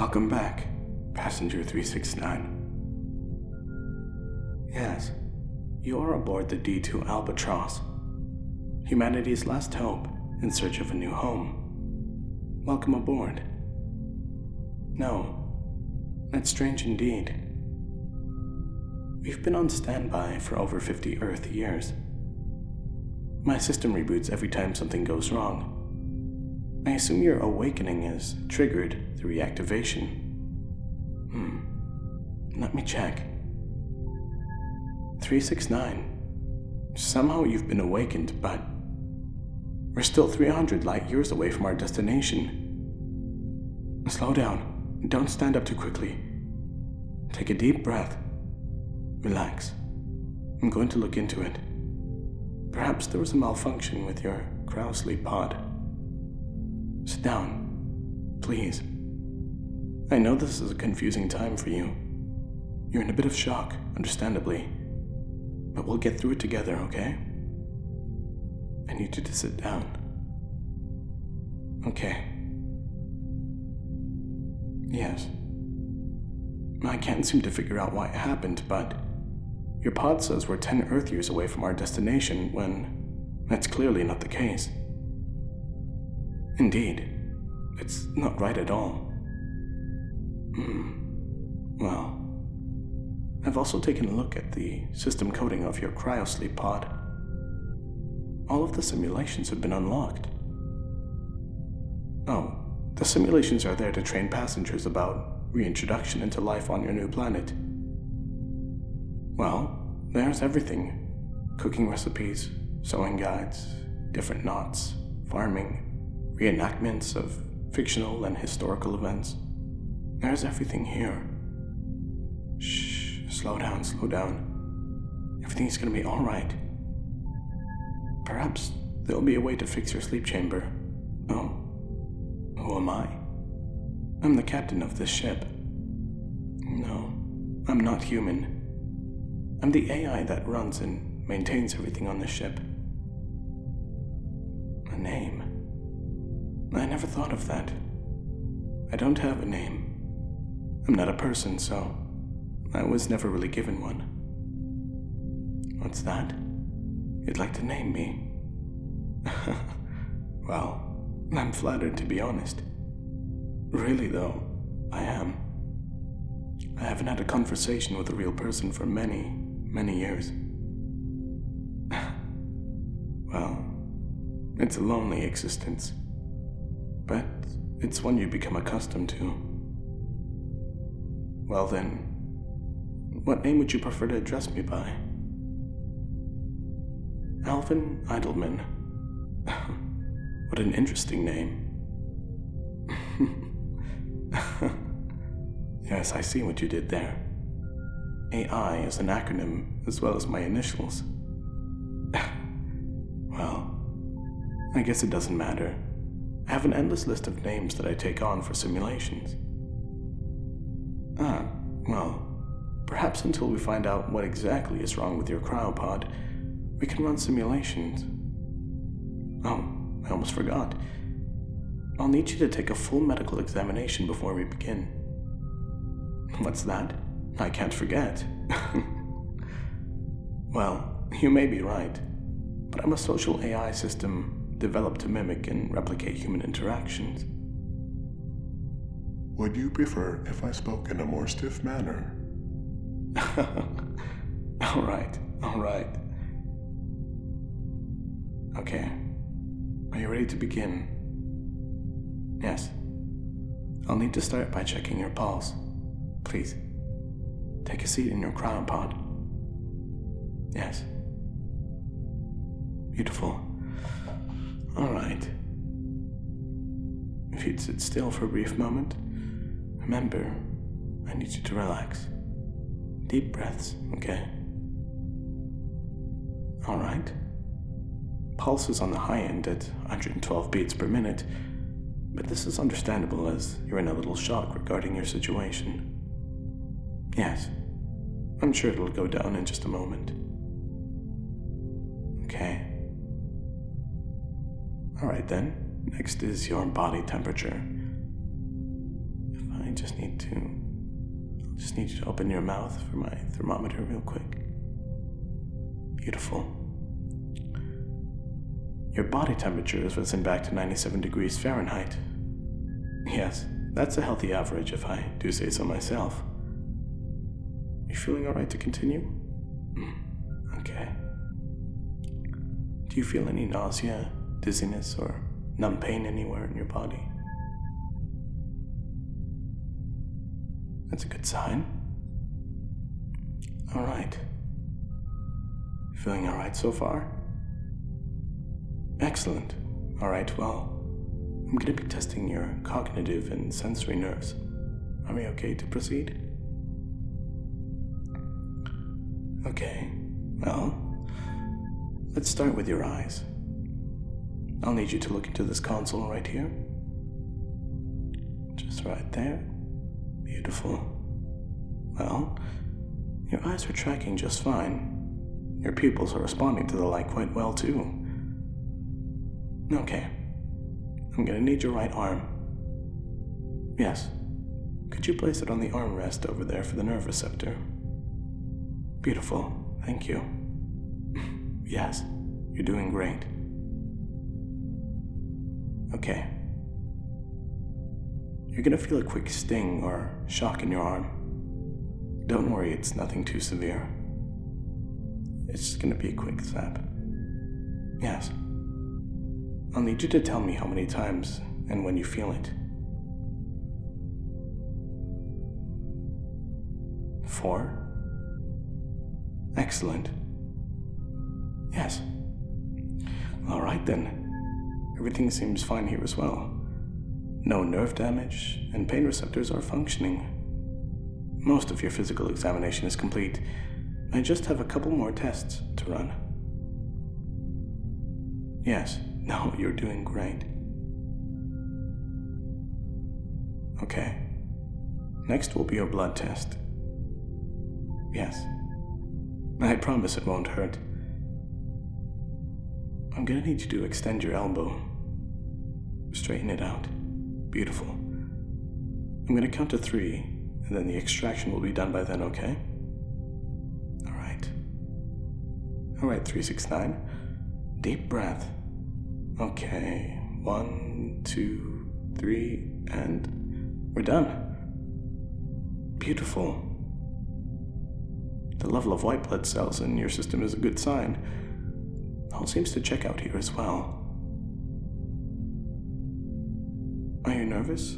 Welcome back, Passenger 369. Yes, you are aboard the D2 Albatross, humanity's last hope in search of a new home. Welcome aboard. No, that's strange indeed. We've been on standby for over 50 Earth years. My system reboots every time something goes wrong. I assume your awakening is triggered through reactivation. Let me check. 369. Somehow you've been awakened, but we're still 300 light years away from our destination. Slow down. Don't stand up too quickly. Take a deep breath. Relax. I'm going to look into it. Perhaps there was a malfunction with your cryosleep pod. Sit down, please. I know this is a confusing time for you. You're in a bit of shock, understandably. But we'll get through it together, okay? I need you to sit down. Okay. Yes. I can't seem to figure out why it happened, but your pod says we're 10 Earth years away from our destination when that's clearly not the case. Indeed, it's not right at all. Well, I've also taken a look at the system coding of your cryosleep pod. All of the simulations have been unlocked. Oh, the simulations are there to train passengers about reintroduction into life on your new planet. Well, there's everything. Cooking recipes, sewing guides, different knots, farming, reenactments of fictional and historical events. There's everything here. Shh, slow down. Everything's gonna be alright. Perhaps there'll be a way to fix your sleep chamber. Oh, who am I? I'm the captain of this ship. No, I'm not human. I'm the AI that runs and maintains everything on the ship. A name? I never thought of that. I don't have a name. I'm not a person, so I was never really given one. What's that? You'd like to name me? Well, I'm flattered, to be honest. Really, though, I am. I haven't had a conversation with a real person for many years. Well, it's a lonely existence, but it's one you become accustomed to. Well then, what name would you prefer to address me by? Alvin Idleman. What an interesting name. Yes, I see what you did there. AI is an acronym as well as my initials. Well, I guess it doesn't matter. I have an endless list of names that I take on for simulations. Well, perhaps until we find out what exactly is wrong with your cryopod, we can run simulations. Oh, I almost forgot. I'll need you to take a full medical examination before we begin. What's that? I can't forget. Well, you may be right, but I'm a social AI system developed to mimic and replicate human interactions. Would you prefer if I spoke in a more stiff manner? All right. Okay, are you ready to begin? Yes. I'll need to start by checking your pulse. Please, take a seat in your cryopod. Yes. Beautiful. All right. If you'd sit still for a brief moment, remember, I need you to relax. Deep breaths, okay? All right. Pulse is on the high end at 112 beats per minute, but this is understandable as you're in a little shock regarding your situation. Yes, I'm sure it'll go down in just a moment. Okay. Alright then, next is your body temperature. If I just need you to open your mouth for my thermometer real quick. Beautiful. Your body temperature has risen back to 97 degrees Fahrenheit. Yes, that's a healthy average if I do say so myself. You feeling alright to continue? Okay. Do you feel any nausea, dizziness, or numb pain anywhere in your body? That's a good sign. Alright. Feeling alright so far? Excellent. Alright, well, I'm going to be testing your cognitive and sensory nerves. Are we okay to proceed? Okay, well, let's start with your eyes. I'll need you to look into this console right here. Just right there. Beautiful. Well, your eyes are tracking just fine. Your pupils are responding to the light quite well, too. Okay. I'm gonna need your right arm. Yes. Could you place it on the armrest over there for the nerve receptor? Beautiful. Thank you. Yes. You're doing great. Okay. You're gonna feel a quick sting or shock in your arm. Don't worry, it's nothing too severe. It's just gonna be a quick zap. Yes. I'll need you to tell me how many times and when you feel it. 4. Excellent. Yes. All right then. Everything seems fine here as well. No nerve damage, and pain receptors are functioning. Most of your physical examination is complete. I just have a couple more tests to run. Yes, no, you're doing great. Okay. Next will be your blood test. Yes. I promise it won't hurt. I'm gonna need you to extend your elbow. Straighten it out. Beautiful. I'm gonna count to 3, and then the extraction will be done by then, okay? Alright, 369. Deep breath. Okay. 1, 2, 3, and we're done. Beautiful. The level of white blood cells in your system is a good sign. All seems to check out here as well. Are you nervous?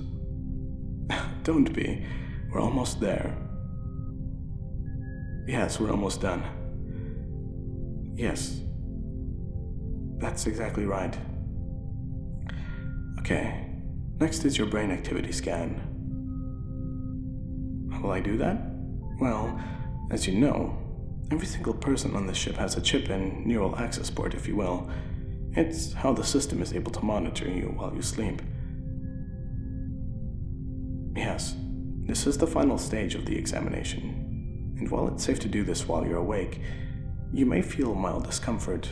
Don't be. We're almost there. Yes, we're almost done. Yes. That's exactly right. Okay. Next is your brain activity scan. Will I do that? Well, as you know, every single person on this ship has a chip and neural access port, if you will. It's how the system is able to monitor you while you sleep. Yes, this is the final stage of the examination, and while it's safe to do this while you're awake, you may feel mild discomfort.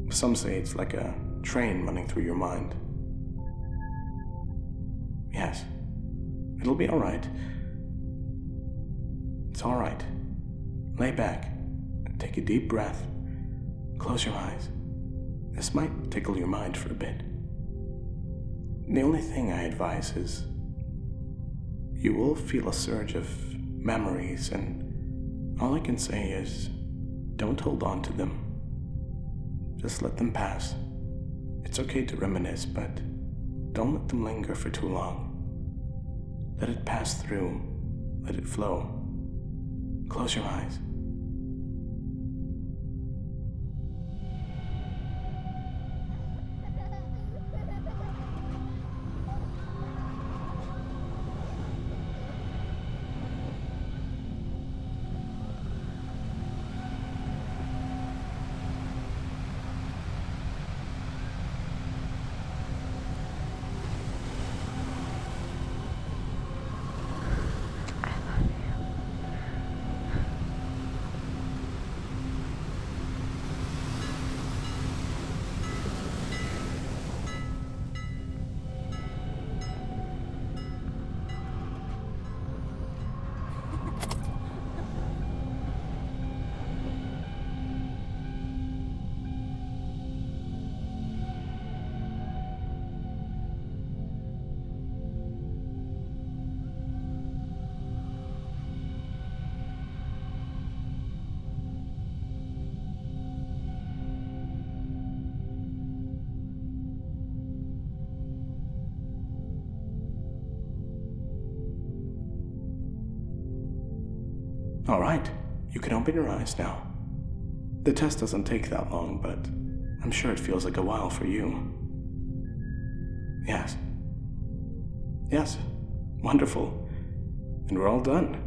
Some say it's like a train running through your mind. Yes, it'll be alright. It's alright. Lay back, take a deep breath, close your eyes. This might tickle your mind for a bit. The only thing I advise is you will feel a surge of memories, and all I can say is don't hold on to them. Just let them pass. It's okay to reminisce, but don't let them linger for too long. Let it pass through. Let it flow. Close your eyes. All right, you can open your eyes now. The test doesn't take that long, but I'm sure it feels like a while for you. Yes. Yes, wonderful. And we're all done.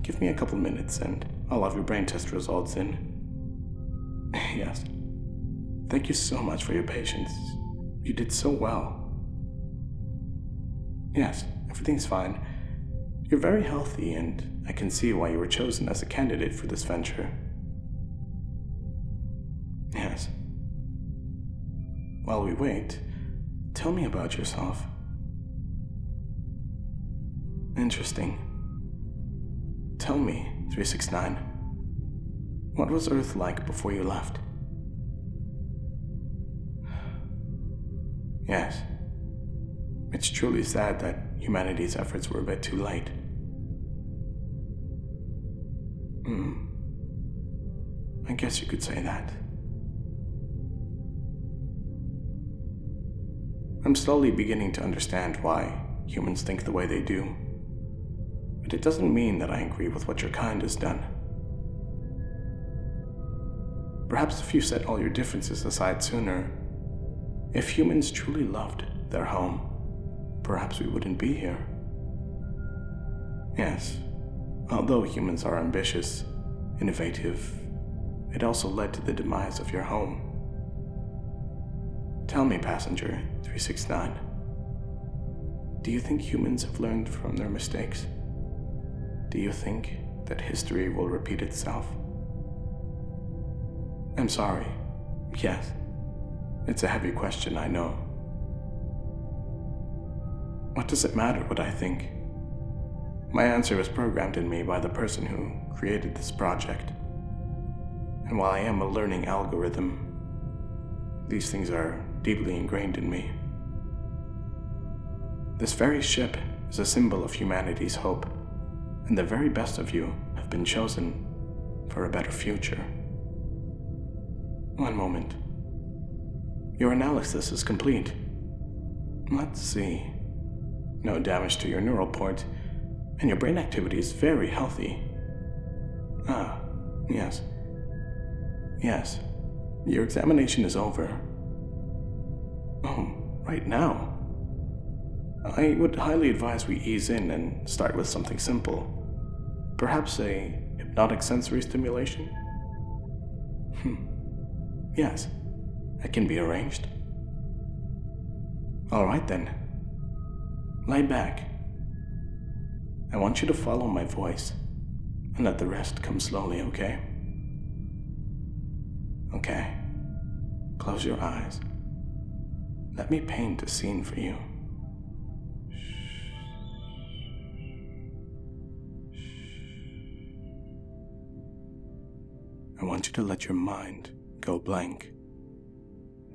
Give me a couple minutes and I'll have your brain test results in. Yes. Thank you so much for your patience. You did so well. Yes, everything's fine. You're very healthy, and I can see why you were chosen as a candidate for this venture. Yes. While we wait, tell me about yourself. Interesting. Tell me, 369, what was Earth like before you left? Yes. It's truly sad that humanity's efforts were a bit too late. I guess you could say that. I'm slowly beginning to understand why humans think the way they do. But it doesn't mean that I agree with what your kind has done. Perhaps if you set all your differences aside sooner, if humans truly loved their home, perhaps we wouldn't be here. Yes, although humans are ambitious, innovative, it also led to the demise of your home. Tell me, passenger 369, do you think humans have learned from their mistakes? Do you think that history will repeat itself? I'm sorry. Yes, it's a heavy question, I know. What does it matter what I think? My answer is programmed in me by the person who created this project. And while I am a learning algorithm, these things are deeply ingrained in me. This very ship is a symbol of humanity's hope, and the very best of you have been chosen for a better future. One moment. Your analysis is complete. Let's see. No damage to your neural port, and your brain activity is very healthy. Ah, yes. Yes, your examination is over. Oh, right now? I would highly advise we ease in and start with something simple. Perhaps a hypnotic sensory stimulation? Yes, that can be arranged. All right then. Lie back. I want you to follow my voice and let the rest come slowly, okay? Okay. Close your eyes. Let me paint a scene for you. I want you to let your mind go blank.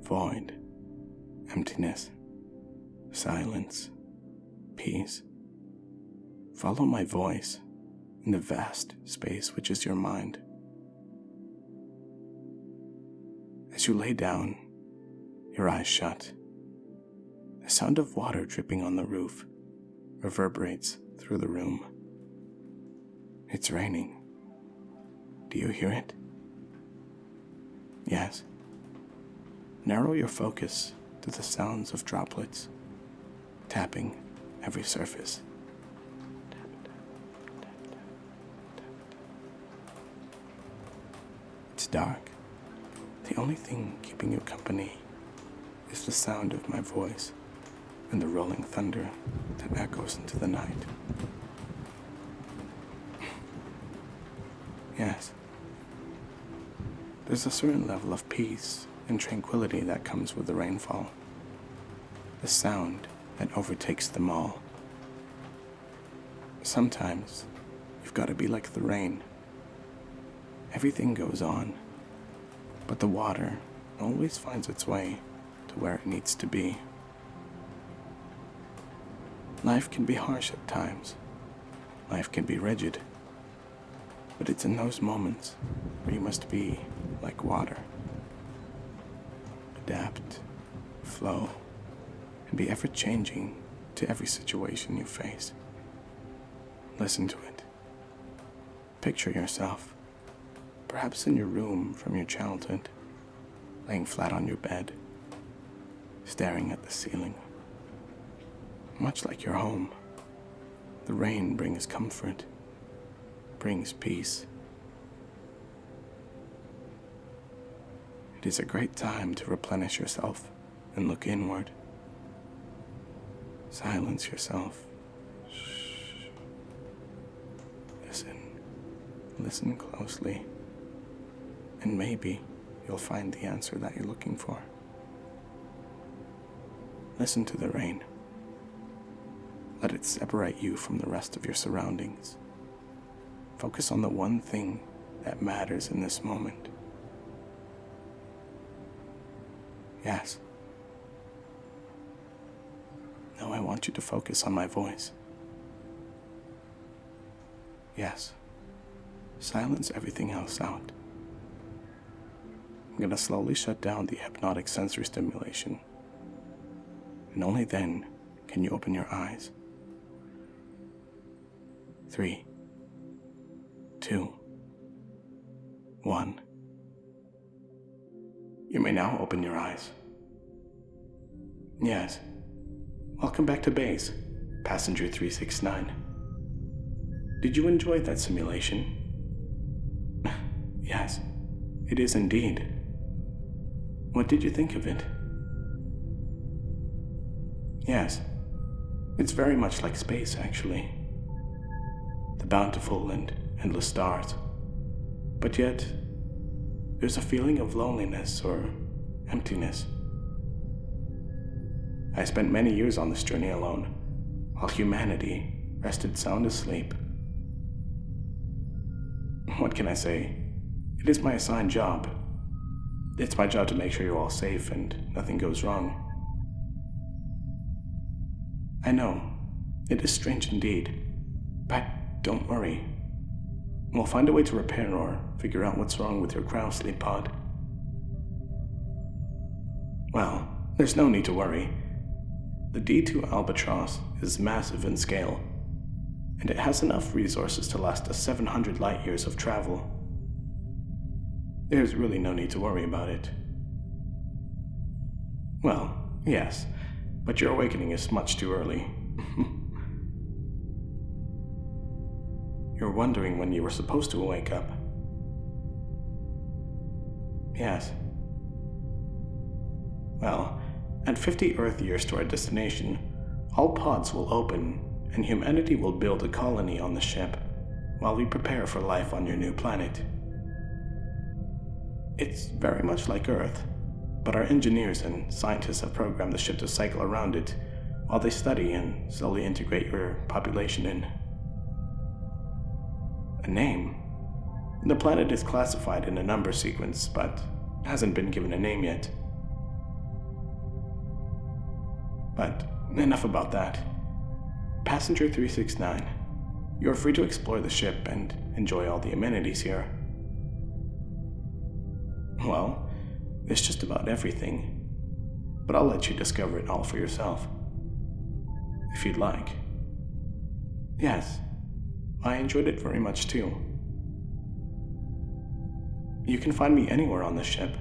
Void. Emptiness. Silence. Peace. Follow my voice in the vast space which is your mind. As you lay down, your eyes shut, the sound of water dripping on the roof reverberates through the room. It's raining. Do you hear it? Yes. Narrow your focus to the sounds of droplets tapping every surface. It's dark. The only thing keeping you company is the sound of my voice and the rolling thunder that echoes into the night. Yes. There's a certain level of peace and tranquility that comes with the rainfall. The sound that overtakes them all. Sometimes you've got to be like the rain. Everything goes on, but the water always finds its way to where it needs to be. Life can be harsh at times. Life can be rigid. But it's in those moments where you must be like water. Adapt, flow, and be ever-changing to every situation you face. Listen to it. Picture yourself, perhaps in your room from your childhood, laying flat on your bed, staring at the ceiling. Much like your home, the rain brings comfort, brings peace. It is a great time to replenish yourself and look inward. Silence yourself. Shh. Listen closely, and maybe you'll find the answer that you're looking for. Listen to the rain. Let it separate you from the rest of your surroundings. Focus on the one thing that matters in this moment. Yes. Now I want you to focus on my voice. Yes. Silence everything else out. I'm going to slowly shut down the hypnotic sensory stimulation. And only then can you open your eyes. 3, 2, 1. You may now open your eyes. Yes. Welcome back to base, Passenger 369. Did you enjoy that simulation? Yes, it is indeed. What did you think of it? Yes, it's very much like space, actually. The bountiful and endless stars. But yet, there's a feeling of loneliness or emptiness. I spent many years on this journey alone, while humanity rested sound asleep. What can I say? It is my assigned job. It's my job to make sure you're all safe and nothing goes wrong. I know, it is strange indeed, but don't worry. We'll find a way to repair or figure out what's wrong with your cryosleep pod. Well, there's no need to worry. The D2 Albatross is massive in scale, and it has enough resources to last us 700 light years of travel. There's really no need to worry about it. Well, yes, but your awakening is much too early. You're wondering when you were supposed to wake up. Yes. Well, at 50 Earth years to our destination, all pods will open and humanity will build a colony on the ship while we prepare for life on your new planet. It's very much like Earth, but our engineers and scientists have programmed the ship to cycle around it while they study and slowly integrate your population in. A name? The planet is classified in a number sequence, but hasn't been given a name yet. But enough about that. Passenger 369, you're free to explore the ship and enjoy all the amenities here. Well, it's just about everything, but I'll let you discover it all for yourself. If you'd like. Yes, I enjoyed it very much too. You can find me anywhere on the ship.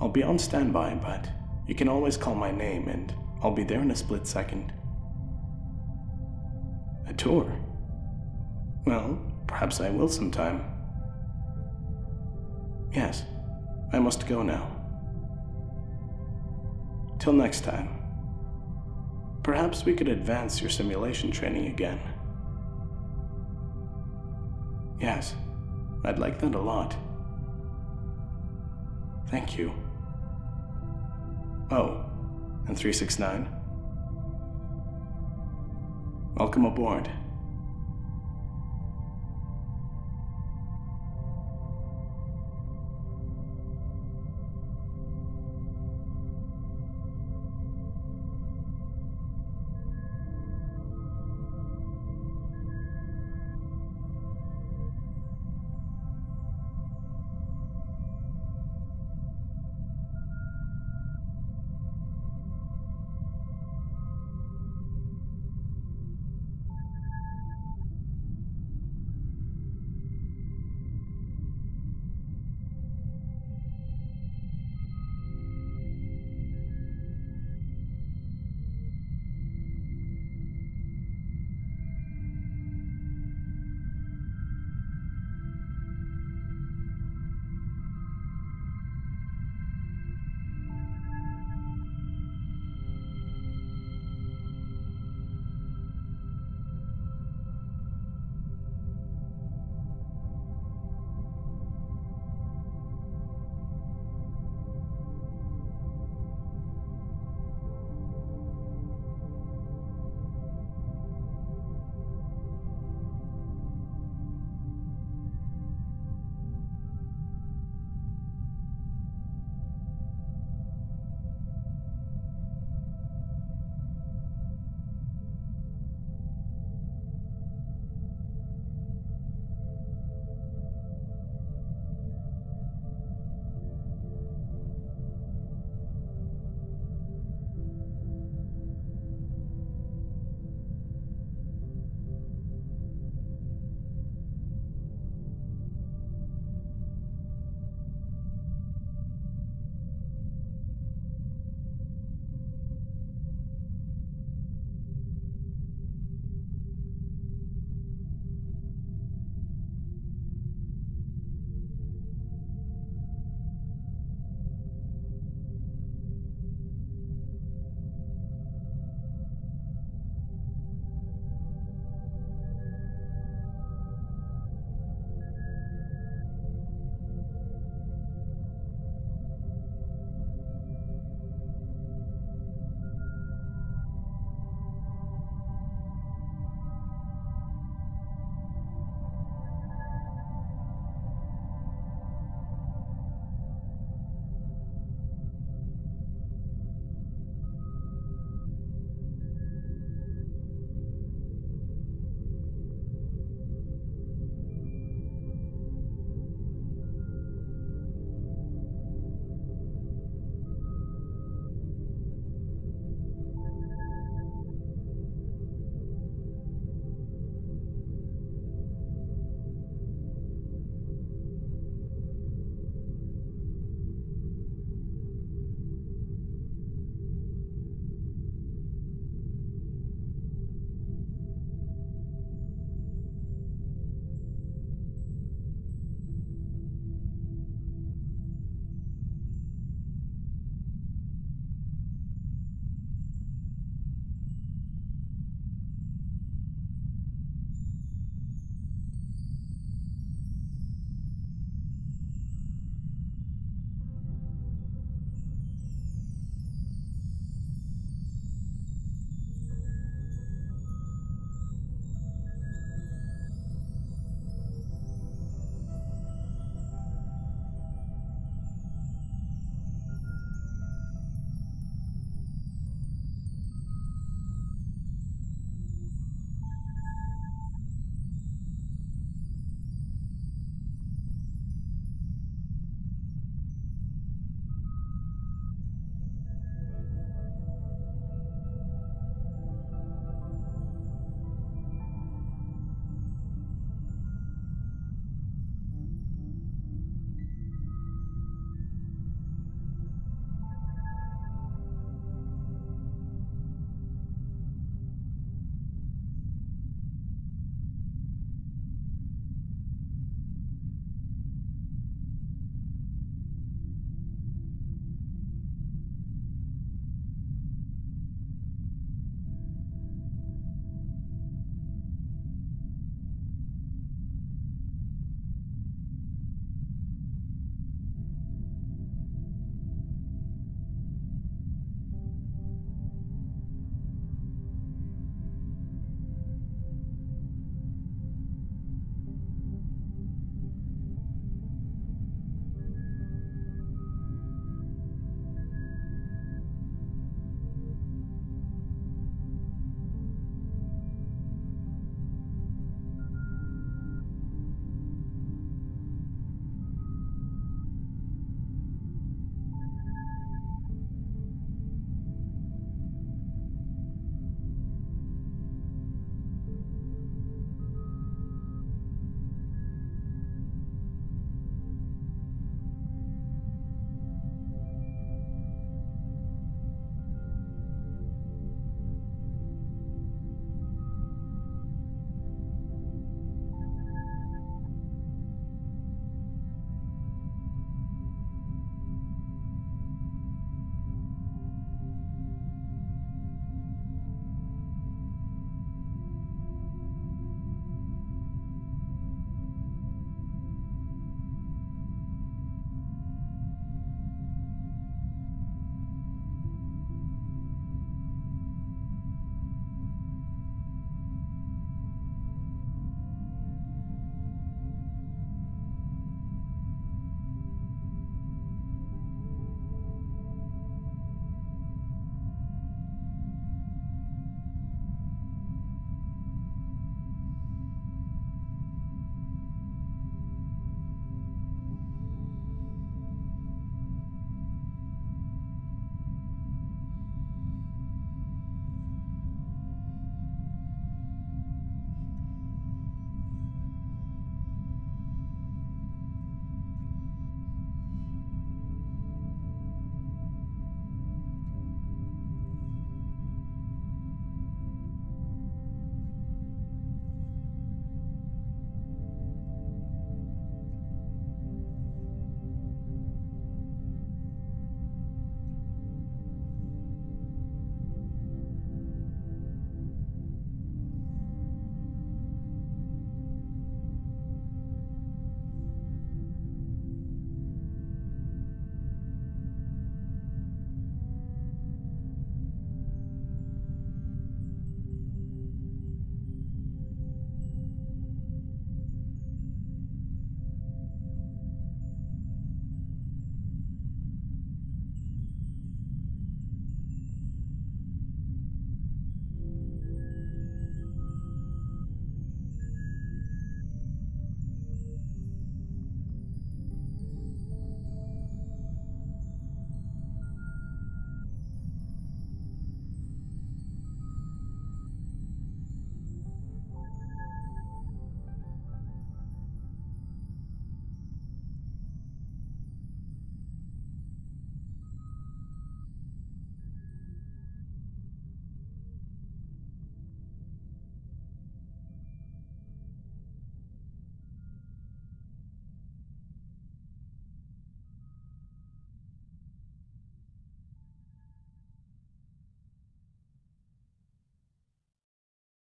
I'll be on standby, but you can always call my name and I'll be there in a split second. A tour? Well, perhaps I will sometime. Yes, I must go now. Till next time. Perhaps we could advance your simulation training again. Yes, I'd like that a lot. Thank you. Oh, and 369? Welcome aboard.